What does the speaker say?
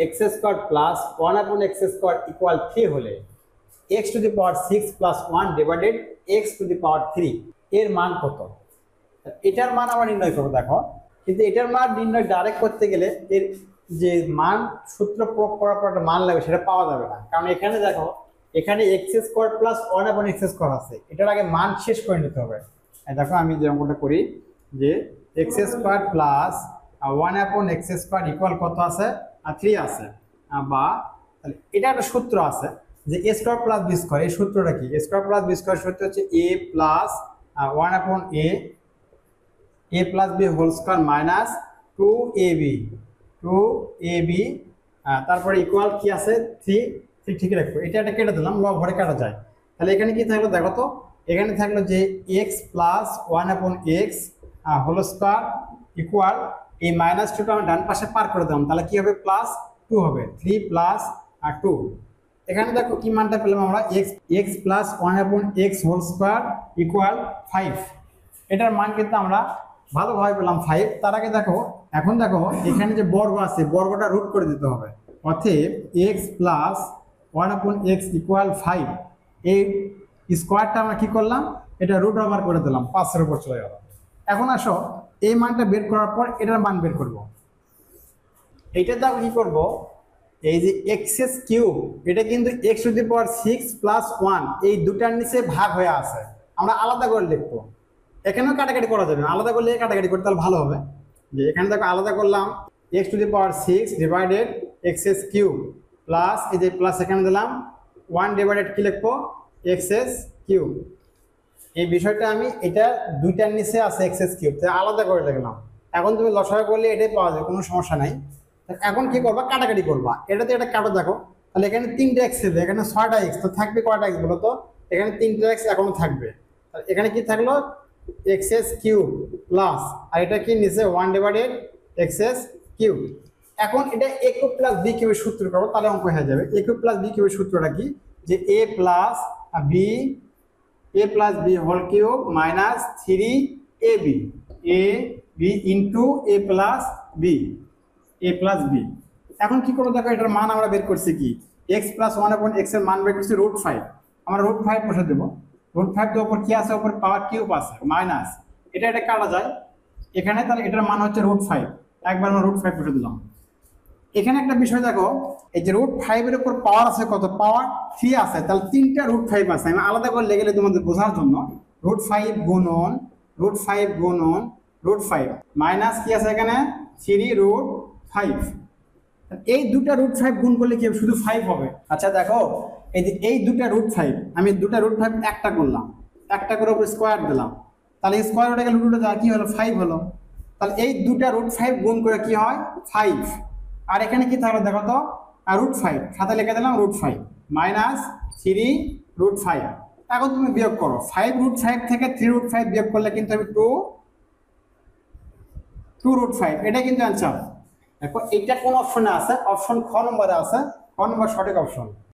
X square plus 1/x² equal 3 হলে x⁻6 plus 1 divided x⁻3 এর মান কত? এটার মান আমরা নির্ণয় করবো। দেখো, কিন্তু এটার মান নির্ণয় ডাইরেক্ট করতে গেলে এর যে মান সূত্র প্রয়োগ করার পর একটা মান লাগবে সেটা পাওয়া যাবে না, কারণ এখানে দেখো এখানে x² প্লাস 1/x² আছে, এটার আগে মান শেষ করে নিতে হবে। দেখো আমি যে অঙ্কটা করি যে x² প্লাস 1/x² ইকুয়াল কত আছে? 3 আছে। বা এটা একটা সূত্র আছে যে a square plus b square, এই সূত্রটা কি? a square plus b square সূত্র হচ্ছে a plus 1/a plus b whole square minus 2ab তারপরে ইকুয়াল কি আছে? 3 ঠিক রাখবো। এটা কেটে দিলাম, লব ঘরে কাটা যায়। তাহলে এখানে কি থাকলো দেখো তো, এখানে থাকলো যে x plus 1/x whole square equal এই -2টা আমি ডান পাশে পার করে দিলাম, তাহলে কি হবে? প্লাস 2 হবে, 3 প্লাস 2। এখানে দেখো কি মানটা পেলাম আমরা? x plus 1/x whole square equal 5। এটার মান কিন্তু আমরা ভালোভাবে পেলাম 5। তার আগে দেখো, এখন দেখো এখানে যে বর্গ আছে, বর্গটা রুট করে দিতে হবে। অতএব x প্লাস 1/x ইকুয়াল 5, এই স্কোয়ারটা আমরা কি করলাম? এটা রুট ওভার করে দিলাম, 5-এর উপর চলে গেল। এখন আসো এই মানটা বের করার পর এটার মান বের করব। এইটা দাও কি করব? এই যে x³ এটা কিন্তু x⁻6 প্লাস 1 এই দুটার নিচে ভাগ হয়ে আছে, আমরা আলাদা করে লিখবো। এখানেও কাটাকাটি করা যাবে, আলাদা করলে কাটাকাটি করতে তাহলে ভালো হবে। যে এখানে দেখো আলাদা করলাম x⁻6 ডিভাইডেড x³ প্লাস এই যে প্লাস এখানে দিলাম 1 ডিভাইডেড কি লিখবো? x³ এই বিষয়টা আমি এটা দুইটার নিচে আছে x³ তাই আলাদা করে লিখলাম। এখন তুমি লসাগু করলে এটাই পাওয়া যায়, কোনো সমস্যা নাই। এখন কি করবা? কাটাকাটি করবা। এটাতে এটা কাটো, দেখো তাহলে এখানে 3টা x আছে, এখানে 6টা x, তো থাকবে কয়টা x বলো তো? এখানে 3টা x এখনো থাকবে। এখানে কি থাকলো? x³ প্লাস আর এটা কি নিচে 1 ডিভাইডেড x³ এখন এটা a³ প্লাস b³ এর সূত্র করবো, তাহলে অঙ্ক হয়ে যাবে। a³ প্লাস b³ এর সূত্রটা কি? যে a plus b whole cube minus 3ab into a plus b। এখন কি করবো? দেখো এটার মান আমরা বের করছি কি? x প্লাস 1/x এর মান বের করছি √5, আমরা √5 বসে দেবো। √5 দেওয়ার উপর কি আছে? উপর পাওয়ার কিউব আছে মাইনাস এটা কাটা যায় এখানে, তাহলে এটার মান হচ্ছে √5। একবার আমরা √5 বসে দিলাম। এখানে একটা বিষয় দেখো, এই যে √5 এর উপর পাওয়ার আছে কত? পাওয়ার 3 আছে, তাহলে 3টা √5 আছে। আমি আলাদা করে লেগেলে তোমাদের বোঝার জন্য √5 গুণন √5 মাইনাস কি আছে এখানে? 3√5। এই দুটা √5 গুণ করলে কি হবে? শুধু 5 হবে। আচ্ছা দেখো, এই যে এই দুটা √5 আমি দুটা √5 একটা করলাম, একটা করে উপর স্কোয়ার দিলাম, তাহলে স্কোয়ার উঠে গেলে রুট কি হলো? 5 হলো। তাহলে এই দুটা √5 গুণ করে কি হয়? 5। আর এখানে কি থাকলো দেখো তো? √5 সাথে লিখে দিলাম √5 মাইনাস 3√5। এখন তুমি বিয়োগ করো, 5√5 থেকে 3√5 বিয়োগ করলে কিন্তু আমি 2√5, এটা কিন্তু অ্যান্সার। দেখো এইটা কোন অপশনে আছে? অপশন খ নম্বরে আছে, খ নম্বর সঠিক অপশন।